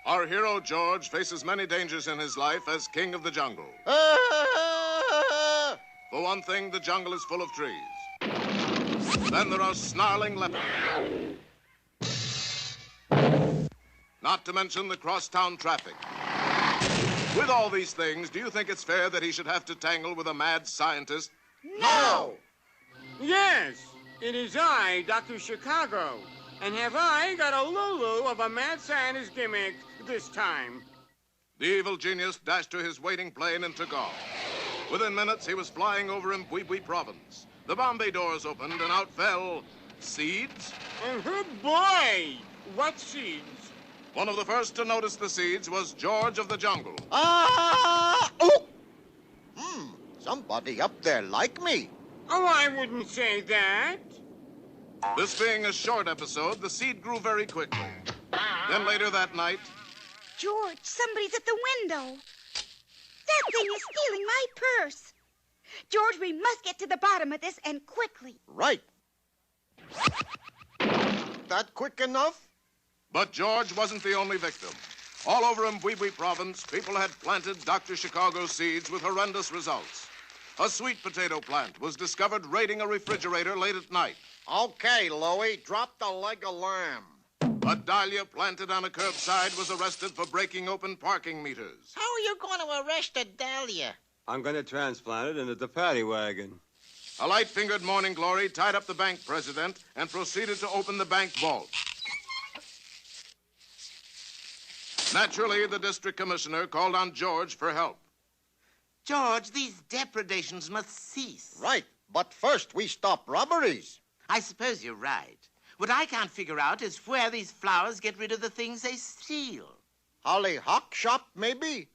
Our hero, George, faces many dangers in his life as king of the jungle. For one thing, the jungle is full of trees. Then there are snarling leopards. Not to mention the crosstown traffic. With all these things, do you think it's fair that he should have to tangle with a mad scientist? No! Yes, it is I, Dr. Chicago. And have I got a Lulu of a mad scientist gimmick this time? The evil genius dashed to his waiting plane and took off. Within minutes, he was flying over Mbwibwi province. The Bombay doors opened and out fell seeds. Oh, boy! What seeds? One of the first to notice the seeds was George of the Jungle. Oh! Somebody up there like me. Oh, I wouldn't say that. This being a short episode, the seed grew very quickly. Then later that night... George, somebody's at the window. That thing is stealing my purse. George, we must get to the bottom of this, and quickly. Right. That quick enough? But George wasn't the only victim. All over Mbwibwi province, people had planted Dr. Chicago seeds with horrendous results. A sweet potato plant was discovered raiding a refrigerator late at night. Okay, Louie, drop the leg of lamb. A dahlia planted on a curbside was arrested for breaking open parking meters. How are you going to arrest a dahlia? I'm going to transplant it into the paddy wagon. A light-fingered morning glory tied up the bank president and proceeded to open the bank vault. Naturally, the district commissioner called on George for help. George, these depredations must cease. Right, but first we stop robberies. I suppose you're right. What I can't figure out is where these flowers get rid of the things they steal. Hollyhock shop, maybe?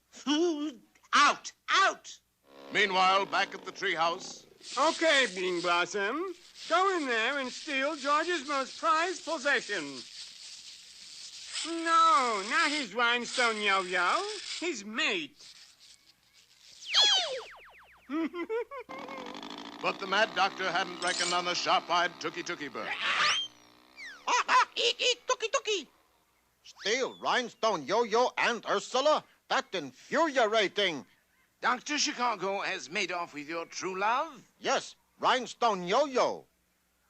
Out! Out! Meanwhile, back at the treehouse... Okay, Bean Blossom. Go in there and steal George's most prized possession. No, not his rhinestone yo-yo. His mate. But the mad doctor hadn't reckoned on the sharp-eyed Tookie bird. Eat, Tookie. Steal Rhinestone Yo-Yo and Ursula? That's infuriating. Dr. Chicago has made off with your true love? Yes, Rhinestone Yo-Yo.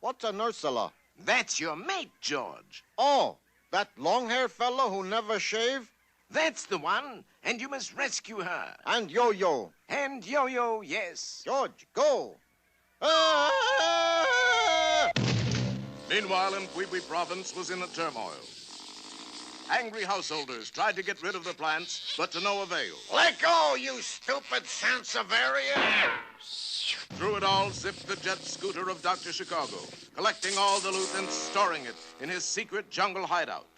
What's an Ursula? That's your mate, George. Oh, that long-haired fellow who never shaved? That's the one, and you must rescue her. And Yo-Yo. And Yo-Yo, yes. George, go. Ah! Meanwhile, Mbwibwi province was in a turmoil. Angry householders tried to get rid of the plants, but to no avail. Let go, you stupid Sansevieria! Through it all zipped the jet scooter of Dr. Chicago, collecting all the loot and storing it in his secret jungle hideout.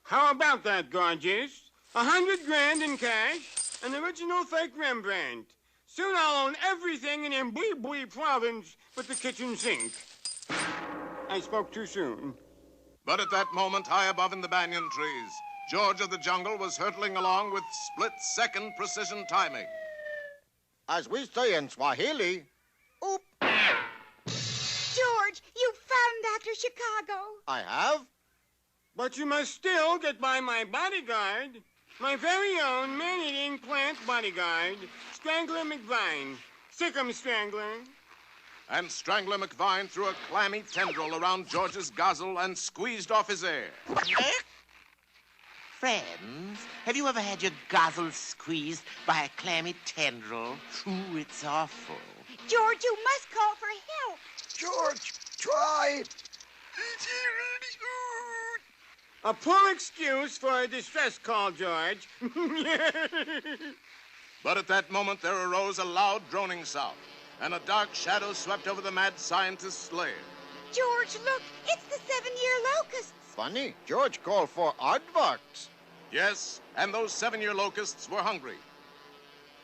How about that, gorgeous? 100 grand in cash, an original fake Rembrandt. Soon I'll own everything in Mbwibwi province but the kitchen sink. I spoke too soon. But at that moment, high above in the banyan trees, George of the Jungle was hurtling along with split-second precision timing. As we say in Swahili, oop. George, you found Dr. Chicago. I have? But you must still get by my bodyguard. My very own man-eating plant bodyguard, Strangler McVine. Sick 'em, Strangler. And Strangler McVine threw a clammy tendril around George's gozzel and squeezed off his air. Friends, have you ever had your gozzel squeezed by a clammy tendril? Ooh, it's awful. George, you must call for help. George, try. A poor excuse for a distress call, George. But at that moment, there arose a loud droning sound, and a dark shadow swept over the mad scientist's lair. George, look, it's the 7-year locusts. Funny, George called for aardvarks. Yes, and those 7-year locusts were hungry.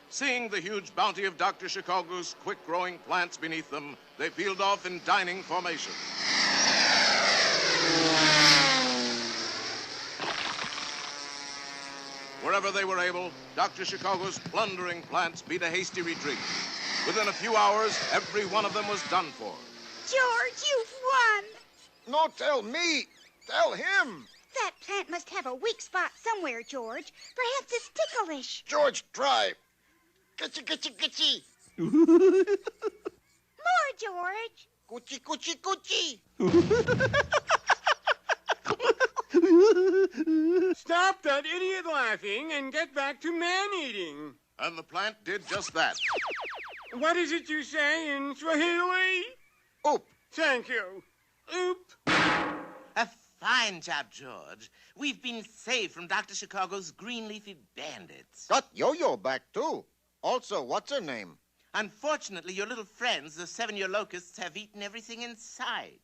Seeing the huge bounty of Dr. Chicago's quick-growing plants beneath them, they peeled off in dining formation. Wherever they were able, Dr. Chicago's plundering plants beat a hasty retreat. Within a few hours, every one of them was done for. George, you've won. No, tell me. Tell him. That plant must have a weak spot somewhere, George. Perhaps it's ticklish. George, try. Gitchy, gitchy, gitchy. More, George. Coochie, coochie, coochie. Stop that idiot laughing and get back to man-eating. And the plant did just that. What is it you say in Swahili? Oop. Thank you. Oop. A fine job, George. We've been saved from Dr. Chicago's green leafy bandits. Got Yo-Yo back, too. Also, what's her name? Unfortunately, your little friends, the 7-year locusts, have eaten everything in sight.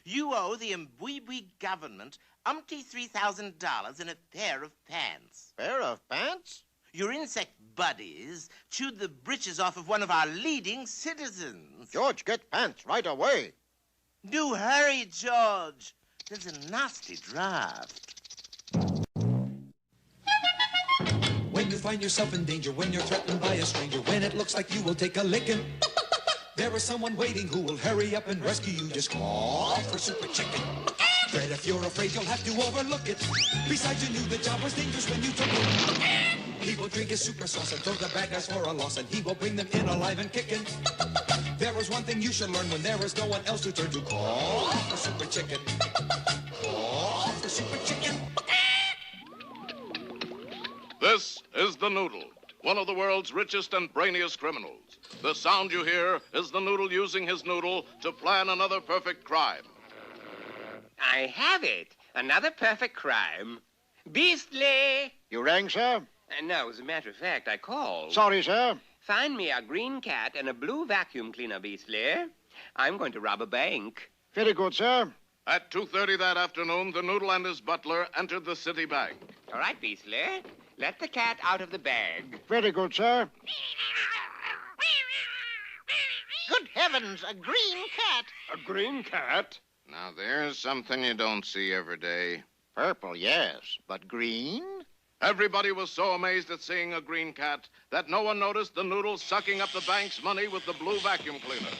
You owe the Mbwibwi government $3,000 and a pair of pants. Pair of pants? Your insect buddies chewed the breeches off of one of our leading citizens. George, get pants right away. Do hurry, George. There's a nasty draft. When you find yourself in danger, when you're threatened by a stranger, when it looks like you will take a licking, there is someone waiting who will hurry up and rescue you. Just call for Super Chicken. Fred, if you're afraid, you'll have to overlook it. Besides, you knew the job was dangerous when you took it. He will drink his super sauce and throw the bad guys for a loss, and he will bring them in alive and kicking. There is one thing you should learn when there is no one else to turn to. Call for Super Chicken. Call for Super Chicken. This is the Noodle, one of the world's richest and brainiest criminals. The sound you hear is the Noodle using his noodle to plan another perfect crime. I have it. Another perfect crime. Beastly! You rang, sir? No, as a matter of fact, I called. Sorry, sir. Find me a green cat and a blue vacuum cleaner, Beastly. I'm going to rob a bank. Very good, sir. At 2:30 that afternoon, the Noodle and his butler entered the city bank. All right, Beastly. Let the cat out of the bag. Very good, sir. Good heavens, a green cat. A green cat? Now, there's something you don't see every day. Purple, yes, but green? Everybody was so amazed at seeing a green cat that no one noticed the Noodle sucking up the bank's money with the blue vacuum cleaner.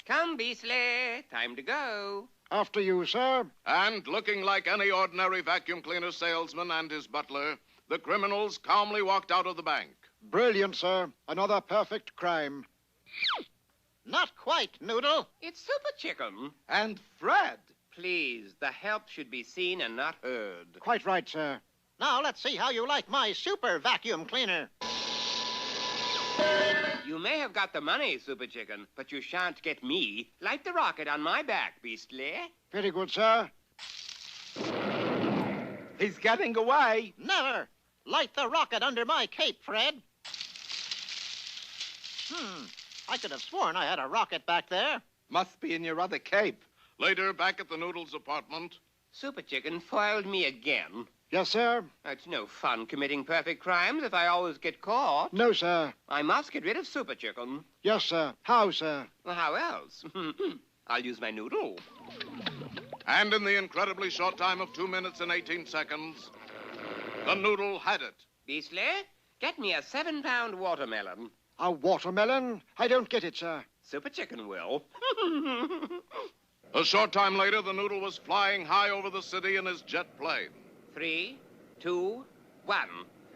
Come, Beastly. Time to go. After you, sir. And looking like any ordinary vacuum cleaner salesman and his butler, the criminals calmly walked out of the bank. Brilliant, sir. Another perfect crime. Not quite, Noodle. It's Super Chicken. And Fred. Please, the help should be seen and not heard. Quite right, sir. Now let's see how you like my super vacuum cleaner. You may have got the money, Super Chicken, but you shan't get me. Light the rocket on my back, Beastly. Very good, sir. He's getting away. Never. Light the rocket under my cape, Fred. I could have sworn I had a rocket back there. Must be in your other cape. Later, back at the Noodle's apartment, Super Chicken foiled me again. Yes, sir. It's no fun committing perfect crimes if I always get caught. No, sir. I must get rid of Super Chicken. Yes, sir. How, sir? Well, how else? I'll use my noodle. and in the incredibly short time of 2 minutes and 18 seconds, the Noodle had it. Beastly, get me a 7-pound watermelon. A watermelon? I don't get it, sir. Super Chicken will. A short time later, the Noodle was flying high over the city in his jet plane. 3, 2, 1.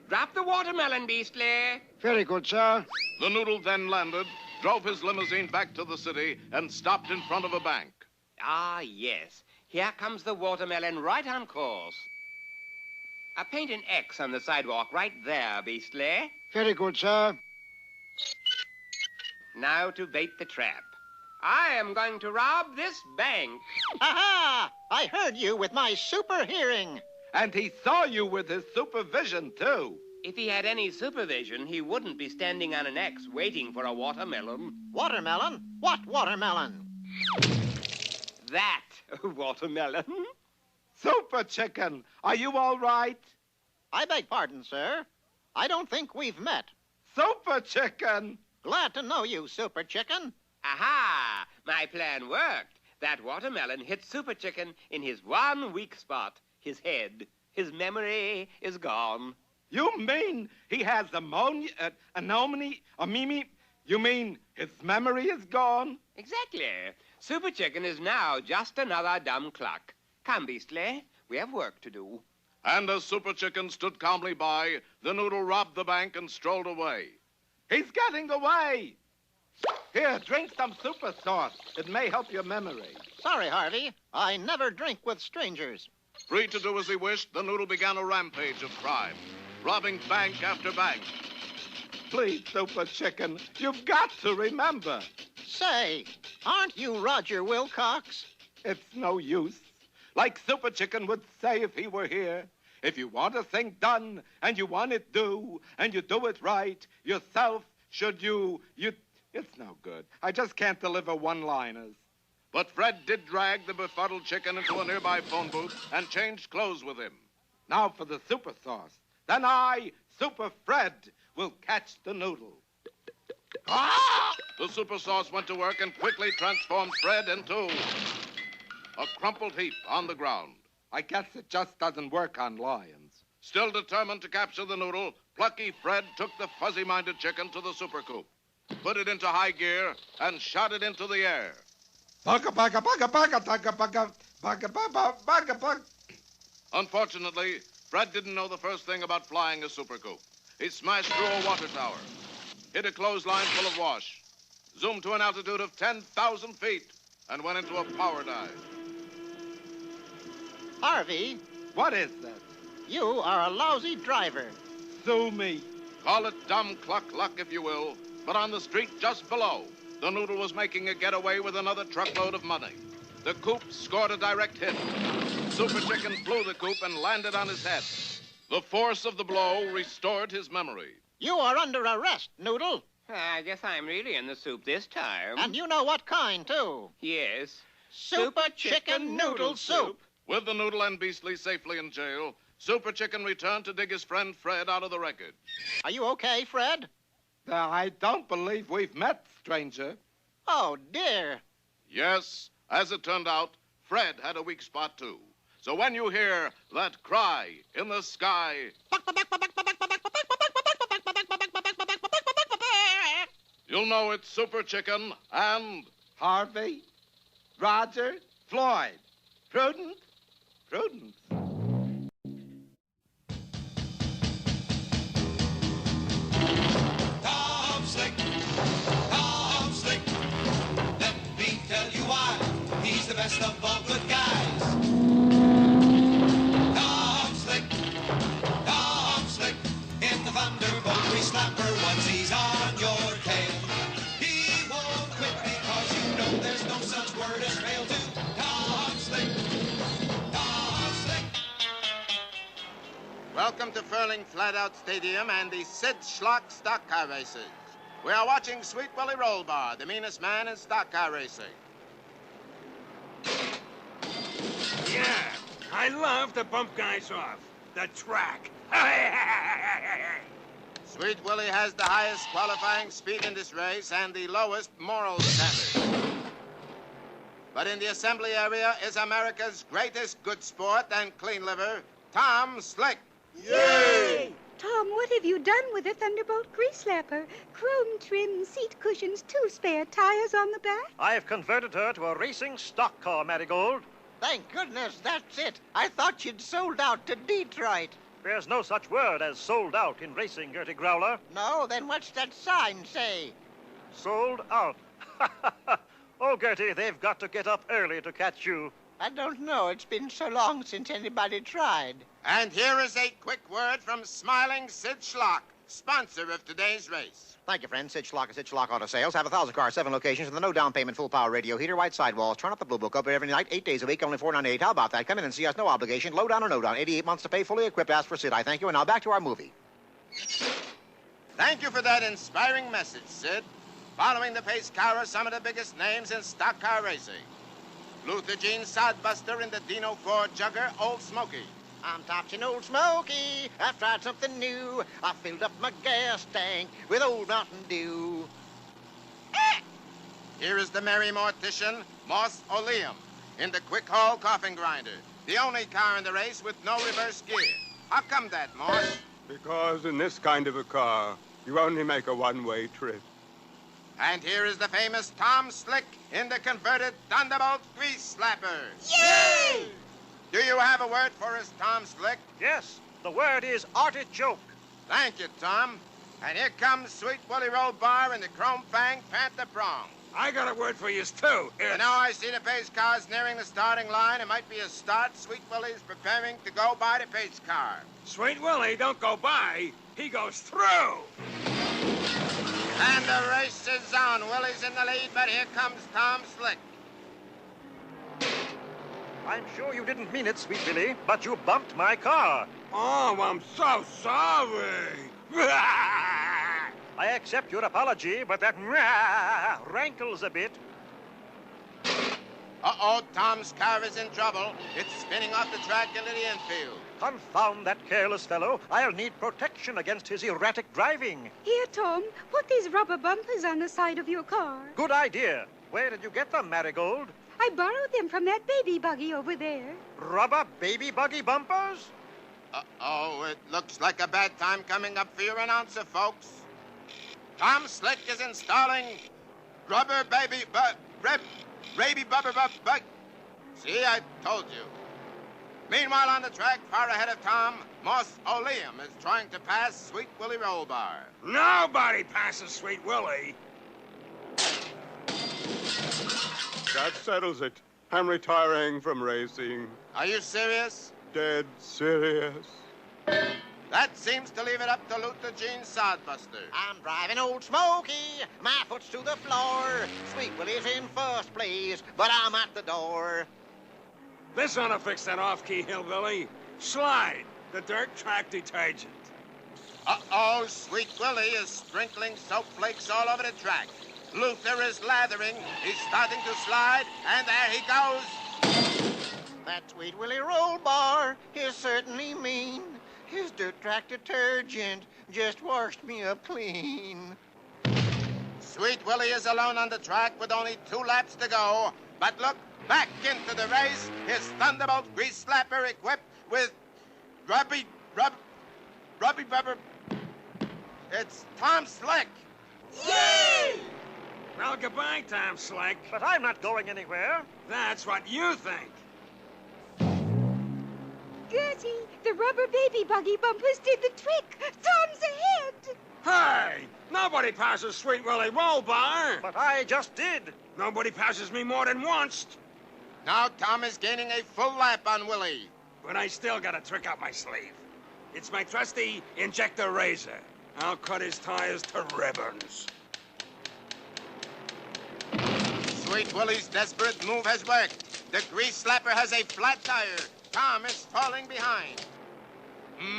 Drop the watermelon, Beastly. Very good, sir. The Noodle then landed, drove his limousine back to the city, and stopped in front of a bank. Ah, yes. Here comes the watermelon right on course. Paint an X on the sidewalk right there, Beastly. Very good, sir. Now to bait the trap. I am going to rob this bank. Aha! I heard you with my super hearing. And he saw you with his supervision, too. If he had any supervision, he wouldn't be standing on an X waiting for a watermelon. Watermelon? What watermelon? That watermelon. Super Chicken, are you all right? I beg pardon, sir. I don't think we've met. Super Chicken! Glad to know you, Super Chicken. Aha! My plan worked. That watermelon hit Super Chicken in his one weak spot, his head. His memory is gone. You mean he has anomie? You mean his memory is gone? Exactly. Super Chicken is now just another dumb cluck. Come, Beastly, we have work to do. And as Super Chicken stood calmly by, the Noodle robbed the bank and strolled away. He's getting away. Here, drink some super sauce. It may help your memory. Sorry, Harvey. I never drink with strangers. Free to do as he wished, the Noodle began a rampage of crime, robbing bank after bank. Please, Super Chicken, you've got to remember. Say, aren't you Roger Wilcox? It's no use. Like Super Chicken would say if he were here, if you want a thing done, and you want it do, and you do it right, yourself, should you... It's no good. I just can't deliver one-liners. But Fred did drag the befuddled chicken into a nearby phone booth and changed clothes with him. Now for the super sauce. Then I, Super Fred, will catch the Noodle. Ah! The super sauce went to work and quickly transformed Fred into a crumpled heap on the ground. I guess it just doesn't work on lions. Still determined to capture the Noodle, plucky Fred took the fuzzy-minded chicken to the super coop, put it into high gear, and shot it into the air. Unfortunately, Fred didn't know the first thing about flying a super coop. He smashed through a water tower, hit a clothesline full of wash, zoomed to an altitude of 10,000 feet, and went into a power dive. Harvey, What is that? you are a lousy driver. Sue me. Call it dumb cluck luck if you will, but on the street just below, the Noodle was making a getaway with another truckload of money. The coop scored a direct hit. Super Chicken flew the coop and landed on his head. The force of the blow restored his memory. You are under arrest, Noodle. I guess I'm really in the soup this time. And you know what kind, too. Yes. Super Chicken Noodle Soup. With the Noodle and Beastly safely in jail, Super Chicken returned to dig his friend Fred out of the wreckage. Are you okay, Fred? I don't believe we've met, stranger. Oh, dear. Yes, as it turned out, Fred had a weak spot, too. So when you hear that cry in the sky, you'll know it's Super Chicken and Harvey, Roger, Floyd. Prudence, Prudence. Tom Slick, Tom Slick. Let me tell you why he's the best of all good guys. Tom Slick, Tom Slick. In the Thunderbolt Slapper, once he's on your tail, he won't quit because you know there's no such word as fail to. Tom Slick, Tom Slick. Welcome to Furling Flatout Stadium and the Sid Schlock Stock Car Races. We are watching Sweet Willie Rollbar, the meanest man in stock car racing. Yeah, I love to bump guys off. The track. Sweet Willie has the highest qualifying speed in this race and the lowest moral standards. But in the assembly area is America's greatest good sport and clean liver, Tom Slick. Yay! Tom, what have you done with the Thunderbolt grease slapper? Chrome trim seat cushions, 2 spare tires on the back. I have converted her to a racing stock car, Marigold. Thank goodness that's it. I thought you'd sold out to Detroit. There's no such word as sold out in racing, Gertie Growler. No, then what's that sign say? Sold out. Oh, Gertie, they've got to get up early to catch you. I don't know. It's been so long since anybody tried. And here is a quick word from smiling Sid Schlock, sponsor of today's race. Thank you, friend. Sid Schlock of Sid Schlock Auto Sales. Have 1,000 cars, 7 locations, with a no-down payment, full-power radio heater, white sidewalls. Turn up the Blue Book, open every night, 8 days a week, only $4.98. How about that? Come in and see us, no obligation, low down or no down. 88 months to pay, fully equipped. Ask for Sid. I thank you. And now back to our movie. Thank you for that inspiring message, Sid. Following the pace car are some of the biggest names in stock car racing. Luther Jean Sodbuster in the Dino Ford Jugger, Old Smoky. I'm touching Old Smoky. I've tried something new. I filled up my gas tank with Old Mountain Dew. Here is the merry mortician, Moss Oleum, in the Quick Haul Coffin Grinder, the only car in the race with no reverse gear. How come that, Moss? Because in this kind of a car, you only make a one-way trip. And here is the famous Tom Slick in the converted Thunderbolt Grease Slapper. Yay! Do you have a word for us, Tom Slick? Yes, the word is artichoke. Thank you, Tom. And here comes Sweet Willie Roll Bar and the Chrome Fang Panther Prong. I got a word for you, too. You know, I see the pace cars nearing the starting line. It might be a start. Sweet Willie's preparing to go by the pace car. Sweet Willie don't go by. He goes through. And the race is on. Willie's in the lead, but here comes Tom Slick. I'm sure you didn't mean it, Sweet Willie, but you bumped my car. Oh, I'm so sorry. I accept your apology, but that rankles a bit. Uh-oh, Tom's car is in trouble. It's spinning off the track into the infield. Confound that careless fellow. I'll need protection against his erratic driving. Here, Tom, put these rubber bumpers on the side of your car. Good idea. Where did you get them, Marigold? I borrowed them from that baby buggy over there. Rubber baby buggy bumpers? Uh-oh, it looks like a bad time coming up for your announcer, folks. Tom Slick is installing rubber baby bubber bug. See, I told you. Meanwhile, on the track, far ahead of Tom, Moss O'Liam is trying to pass Sweet Willie Rollbar. Nobody passes Sweet Willie. That settles it. I'm retiring from racing. Are you serious? Dead serious. That seems to leave it up to Luther Gene Sodbuster. I'm driving old Smokey, my foot's to the floor. Sweet Willie's in first place, but I'm at the door. This ought to fix that off-key hillbilly. Slide, the dirt track detergent. Uh-oh, Sweet Willie is sprinkling soap flakes all over the track. Luther is lathering. He's starting to slide, and there he goes. That Sweet Willie Roll Bar is certainly mean. His dirt track detergent just washed me up clean. Sweet Willie is alone on the track with only 2 laps to go. But look, back into the race, his Thunderbolt grease slapper equipped with rubby bubber. It's Tom Slick. Yay! Well, goodbye, Tom Slick. But I'm not going anywhere. That's what you think. Gertie, the rubber baby buggy bumpers did the trick. Tom's ahead. Hey, nobody passes Sweet Willie Rollbar. But I just did. Nobody passes me more than once. Now Tom is gaining a full lap on Willie. But I still got a trick up my sleeve. It's my trusty injector razor. I'll cut his tires to ribbons. Sweet Willie's desperate move has worked. The grease slapper has a flat tire. Tom is falling behind.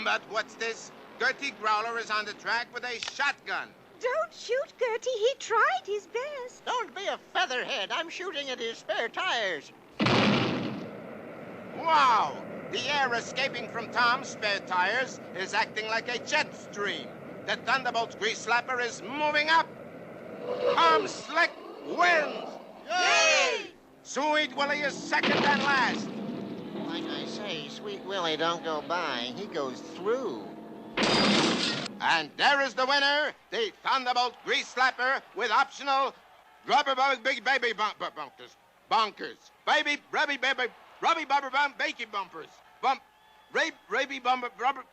But what's this? Gertie Growler is on the track with a shotgun. Don't shoot, Gertie. He tried his best. Don't be a featherhead. I'm shooting at his spare tires. Wow! The air escaping from Tom's spare tires is acting like a jet stream. The Thunderbolt's grease slapper is moving up. Tom Slick wins. Yay! Sweet Willie is second and last. Like I say, Sweet Willie don't go by. He goes through. And there is the winner, the Thunderbolt grease slapper with optional rubber big baby bunkers. Baby, rubby bubber bump, bakey bumpers. Raby bumper, rubber.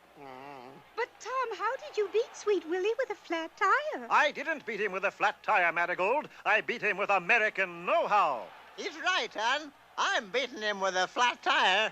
But, Tom, how did you beat Sweet Willie with a flat tire? I didn't beat him with a flat tire, Marigold. I beat him with American know-how. He's right, hon. I'm beating him with a flat tire.